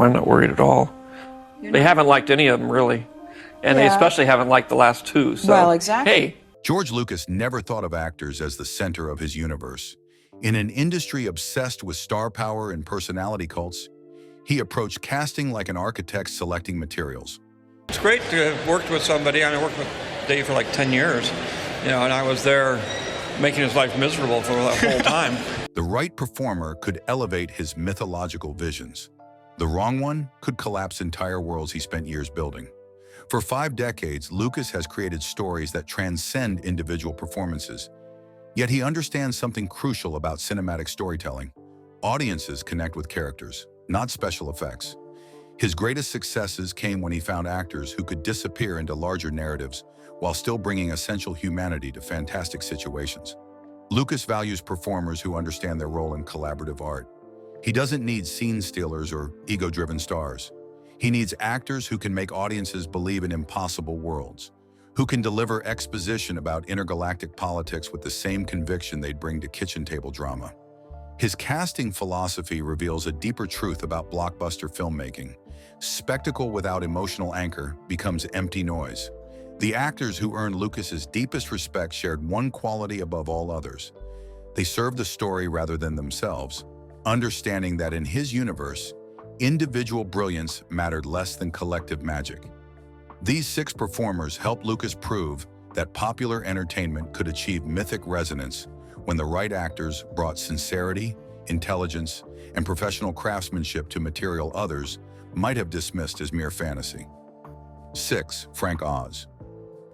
I'm not worried at all. They haven't liked any of them, really. And they especially haven't liked the last two. So, well, exactly. Hey. George Lucas never thought of actors as the center of his universe. In an industry obsessed with star power and personality cults, he approached casting like an architect selecting materials. It's great to have worked with somebody. I worked with Dave for like 10 years, and I was there making his life miserable for that whole time. The right performer could elevate his mythological visions. The wrong one could collapse entire worlds he spent years building. For 5 decades, Lucas has created stories that transcend individual performances. Yet he understands something crucial about cinematic storytelling. Audiences connect with characters, not special effects. His greatest successes came when he found actors who could disappear into larger narratives while still bringing essential humanity to fantastic situations. Lucas values performers who understand their role in collaborative art. He doesn't need scene stealers or ego-driven stars. He needs actors who can make audiences believe in impossible worlds, who can deliver exposition about intergalactic politics with the same conviction they'd bring to kitchen table drama. His casting philosophy reveals a deeper truth about blockbuster filmmaking. Spectacle without emotional anchor becomes empty noise. The actors who earned Lucas's deepest respect shared one quality above all others. They served the story rather than themselves, understanding that in his universe, individual brilliance mattered less than collective magic. These 6 performers helped Lucas prove that popular entertainment could achieve mythic resonance when the right actors brought sincerity, intelligence, and professional craftsmanship to material others might have dismissed as mere fantasy. 6. Frank Oz.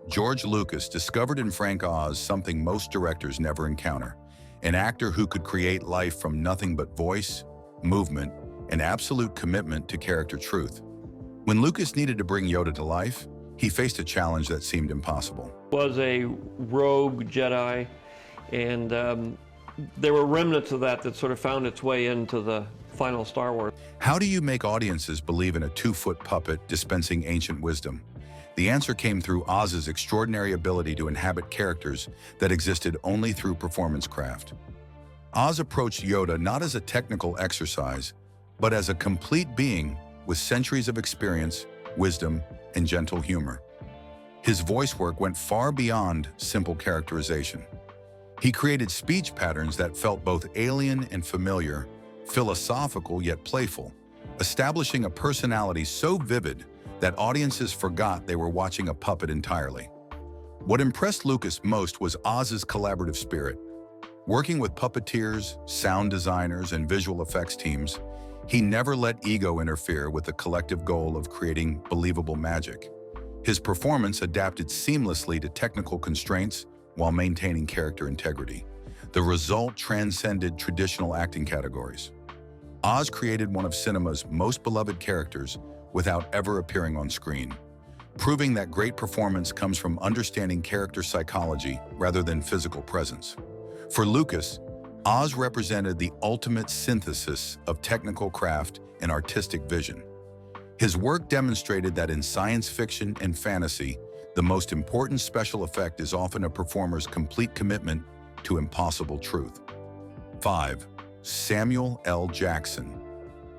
George Lucas discovered in Frank Oz something most directors never encounter: an actor who could create life from nothing but voice, movement, and absolute commitment to character truth. When Lucas needed to bring Yoda to life, he faced a challenge that seemed impossible. Was a rogue Jedi, and there were remnants of that sort of found its way into the final Star Wars. How do you make audiences believe in a 2-foot puppet dispensing ancient wisdom? The answer came through Oz's extraordinary ability to inhabit characters that existed only through performance craft. Oz approached Yoda not as a technical exercise, but as a complete being with centuries of experience, wisdom, and gentle humor. His voice work went far beyond simple characterization. He created speech patterns that felt both alien and familiar, philosophical yet playful, establishing a personality so vivid that audiences forgot they were watching a puppet entirely. What impressed Lucas most was Oz's collaborative spirit. Working with puppeteers, sound designers, and visual effects teams, he never let ego interfere with the collective goal of creating believable magic. His performance adapted seamlessly to technical constraints while maintaining character integrity. The result transcended traditional acting categories. Oz created one of cinema's most beloved characters without ever appearing on screen, proving that great performance comes from understanding character psychology rather than physical presence. For Lucas, Oz represented the ultimate synthesis of technical craft and artistic vision. His work demonstrated that in science fiction and fantasy, the most important special effect is often a performer's complete commitment to impossible truth. 5. Samuel L. Jackson.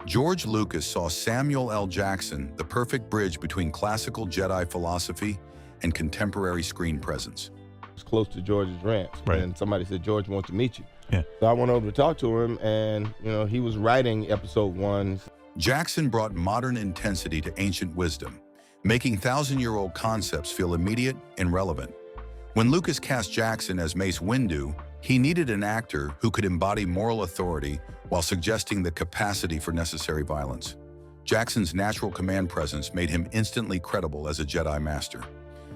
George Lucas saw Samuel L. Jackson the perfect bridge between classical Jedi philosophy and contemporary screen presence. It's close to George's ranch, and somebody said, George wants to meet you. Yeah. So I went over to talk to him, and he was writing episode 1. Jackson brought modern intensity to ancient wisdom, making thousand-year-old concepts feel immediate and relevant. When Lucas cast Jackson as Mace Windu, he needed an actor who could embody moral authority while suggesting the capacity for necessary violence. Jackson's natural command presence made him instantly credible as a Jedi Master,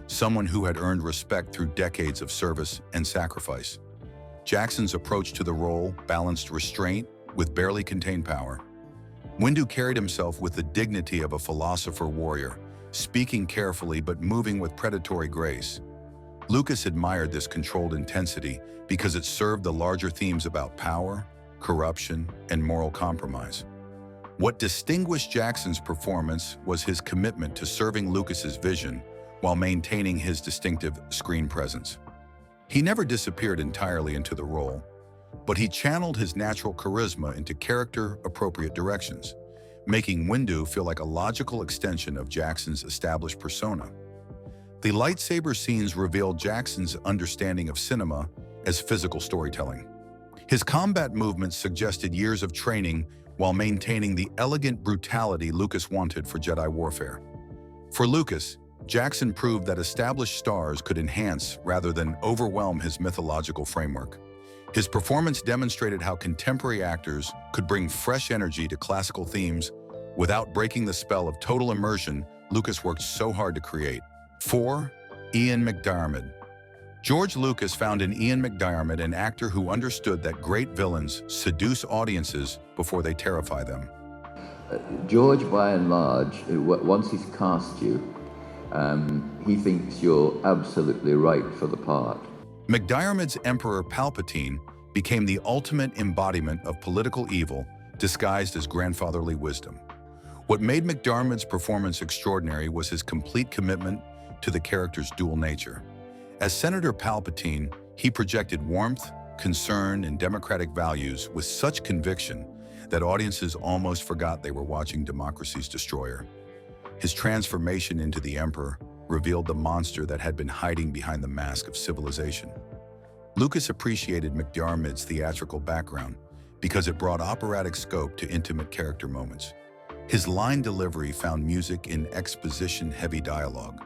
someone who had earned respect through decades of service and sacrifice. Jackson's approach to the role balanced restraint with barely contained power. Windu carried himself with the dignity of a philosopher-warrior, speaking carefully but moving with predatory grace. Lucas admired this controlled intensity because it served the larger themes about power, corruption, and moral compromise. What distinguished Jackson's performance was his commitment to serving Lucas's vision while maintaining his distinctive screen presence. He never disappeared entirely into the role, but he channeled his natural charisma into character-appropriate directions, making Windu feel like a logical extension of Jackson's established persona. The lightsaber scenes revealed Jackson's understanding of cinema as physical storytelling. His combat movements suggested years of training while maintaining the elegant brutality Lucas wanted for Jedi warfare. For Lucas, Jackson proved that established stars could enhance rather than overwhelm his mythological framework. His performance demonstrated how contemporary actors could bring fresh energy to classical themes without breaking the spell of total immersion Lucas worked so hard to create. 4. Ian McDiarmid. George Lucas found in Ian McDiarmid an actor who understood that great villains seduce audiences before they terrify them. George, by and large, once he's cast you, he thinks you're absolutely right for the part. McDiarmid's Emperor Palpatine became the ultimate embodiment of political evil disguised as grandfatherly wisdom. What made McDiarmid's performance extraordinary was his complete commitment to the character's dual nature. As Senator Palpatine, he projected warmth, concern, and democratic values with such conviction that audiences almost forgot they were watching democracy's destroyer. His transformation into the Emperor revealed the monster that had been hiding behind the mask of civilization. Lucas appreciated McDiarmid's theatrical background because it brought operatic scope to intimate character moments. His line delivery found music in exposition-heavy dialogue,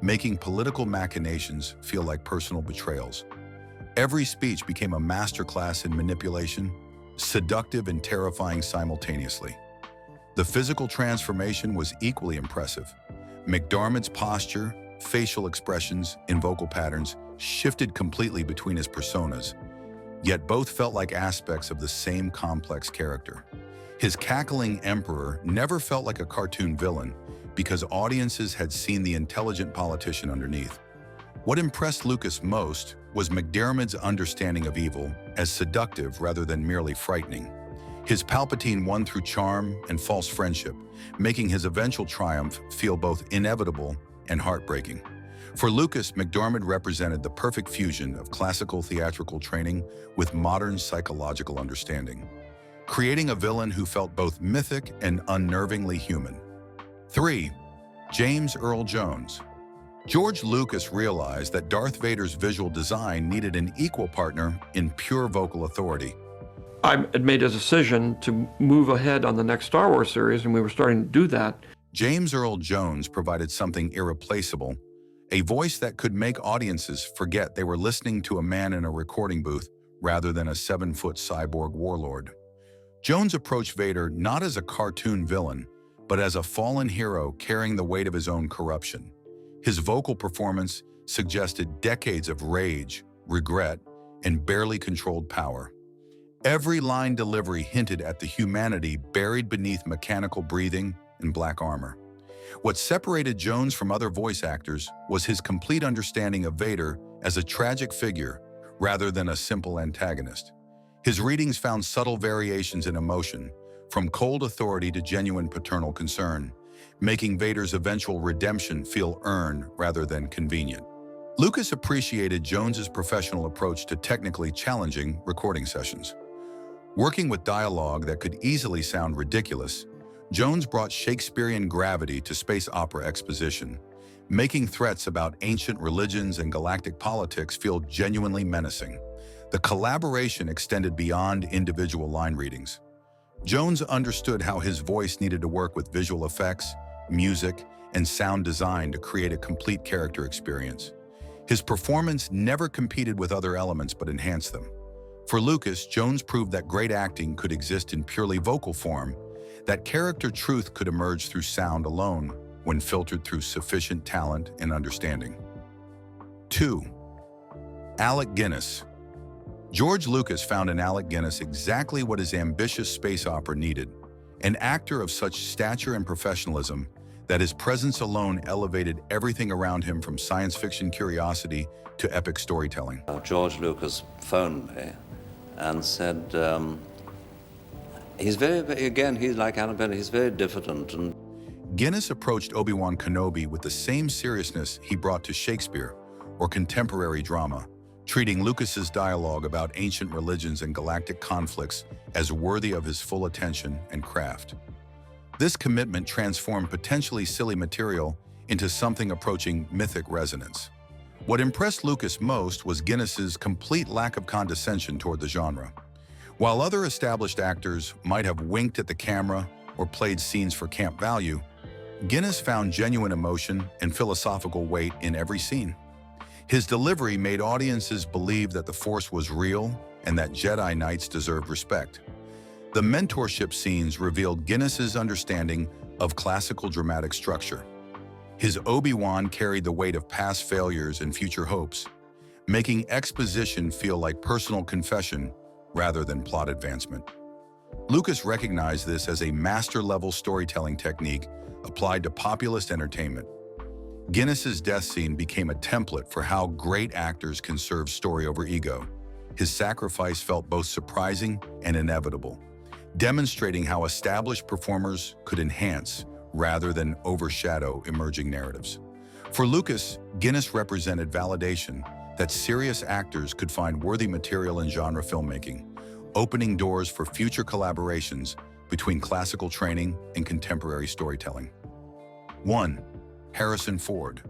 making political machinations feel like personal betrayals. Every speech became a masterclass in manipulation, seductive and terrifying simultaneously. The physical transformation was equally impressive. McDiarmid's posture, facial expressions, and vocal patterns shifted completely between his personas, yet both felt like aspects of the same complex character. His cackling emperor never felt like a cartoon villain because audiences had seen the intelligent politician underneath. What impressed Lucas most was McDiarmid's understanding of evil as seductive rather than merely frightening. His Palpatine won through charm and false friendship, making his eventual triumph feel both inevitable and heartbreaking. For Lucas, McDiarmid represented the perfect fusion of classical theatrical training with modern psychological understanding, creating a villain who felt both mythic and unnervingly human. 3. James Earl Jones. George Lucas realized that Darth Vader's visual design needed an equal partner in pure vocal authority. I had made a decision to move ahead on the next Star Wars series, and we were starting to do that. James Earl Jones provided something irreplaceable, a voice that could make audiences forget they were listening to a man in a recording booth rather than a 7-foot cyborg warlord. Jones approached Vader not as a cartoon villain, but as a fallen hero carrying the weight of his own corruption. His vocal performance suggested decades of rage, regret, and barely controlled power. Every line delivery hinted at the humanity buried beneath mechanical breathing and black armor. What separated Jones from other voice actors was his complete understanding of Vader as a tragic figure rather than a simple antagonist. His readings found subtle variations in emotion, from cold authority to genuine paternal concern, making Vader's eventual redemption feel earned rather than convenient. Lucas appreciated Jones's professional approach to technically challenging recording sessions. Working with dialogue that could easily sound ridiculous, Jones brought Shakespearean gravity to space opera exposition, making threats about ancient religions and galactic politics feel genuinely menacing. The collaboration extended beyond individual line readings. Jones understood how his voice needed to work with visual effects, music, and sound design to create a complete character experience. His performance never competed with other elements but enhanced them. For Lucas, Jones proved that great acting could exist in purely vocal form, that character truth could emerge through sound alone when filtered through sufficient talent and understanding. 2. Alec Guinness. George Lucas found in Alec Guinness exactly what his ambitious space opera needed, an actor of such stature and professionalism that his presence alone elevated everything around him from science fiction curiosity to epic storytelling. George Lucas phoned me and said, he's like Alan Guinness, he's very diffident. And Guinness approached Obi-Wan Kenobi with the same seriousness he brought to Shakespeare or contemporary drama, treating Lucas's dialogue about ancient religions and galactic conflicts as worthy of his full attention and craft. This commitment transformed potentially silly material into something approaching mythic resonance. What impressed Lucas most was Guinness's complete lack of condescension toward the genre. While other established actors might have winked at the camera or played scenes for camp value, Guinness found genuine emotion and philosophical weight in every scene. His delivery made audiences believe that the Force was real and that Jedi Knights deserved respect. The mentorship scenes revealed Guinness's understanding of classical dramatic structure. His Obi-Wan carried the weight of past failures and future hopes, making exposition feel like personal confession rather than plot advancement. Lucas recognized this as a master-level storytelling technique applied to populist entertainment. Guinness's death scene became a template for how great actors can serve story over ego. His sacrifice felt both surprising and inevitable, demonstrating how established performers could enhance rather than overshadow emerging narratives. For Lucas, Guinness represented validation that serious actors could find worthy material in genre filmmaking, opening doors for future collaborations between classical training and contemporary storytelling. 1. Harrison Ford.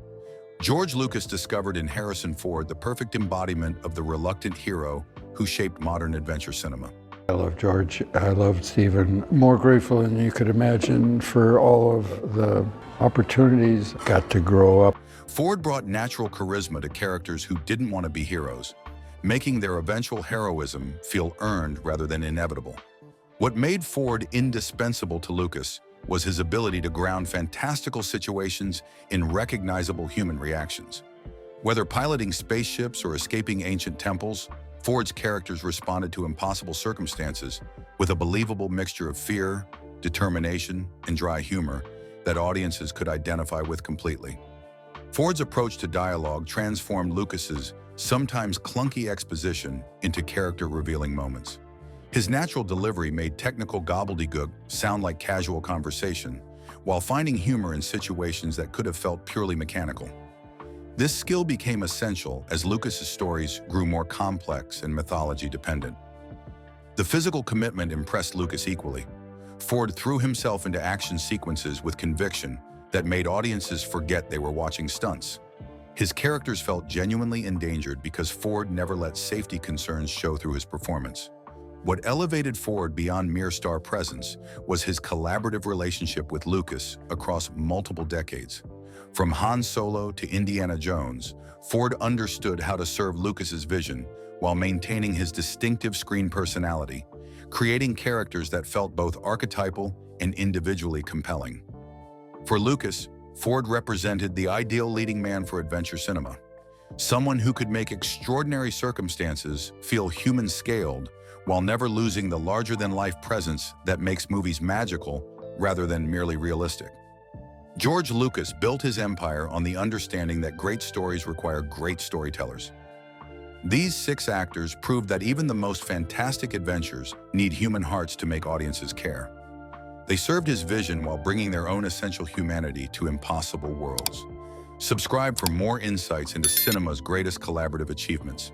George Lucas discovered in Harrison Ford the perfect embodiment of the reluctant hero who shaped modern adventure cinema. I love George. I love Stephen. More grateful than you could imagine for all of the opportunities. Got to grow up. Ford brought natural charisma to characters who didn't want to be heroes, making their eventual heroism feel earned rather than inevitable. What made Ford indispensable to Lucas was his ability to ground fantastical situations in recognizable human reactions. Whether piloting spaceships or escaping ancient temples, Ford's characters responded to impossible circumstances with a believable mixture of fear, determination, and dry humor that audiences could identify with completely. Ford's approach to dialogue transformed Lucas's sometimes clunky exposition into character-revealing moments. His natural delivery made technical gobbledygook sound like casual conversation, while finding humor in situations that could have felt purely mechanical. This skill became essential as Lucas's stories grew more complex and mythology-dependent. The physical commitment impressed Lucas equally. Ford threw himself into action sequences with conviction that made audiences forget they were watching stunts. His characters felt genuinely endangered because Ford never let safety concerns show through his performance. What elevated Ford beyond mere star presence was his collaborative relationship with Lucas across multiple decades. From Han Solo to Indiana Jones, Ford understood how to serve Lucas's vision while maintaining his distinctive screen personality, creating characters that felt both archetypal and individually compelling. For Lucas, Ford represented the ideal leading man for adventure cinema, someone who could make extraordinary circumstances feel human-scaled while never losing the larger-than-life presence that makes movies magical rather than merely realistic. George Lucas built his empire on the understanding that great stories require great storytellers. These 6 actors proved that even the most fantastic adventures need human hearts to make audiences care. They served his vision while bringing their own essential humanity to impossible worlds. Subscribe for more insights into cinema's greatest collaborative achievements.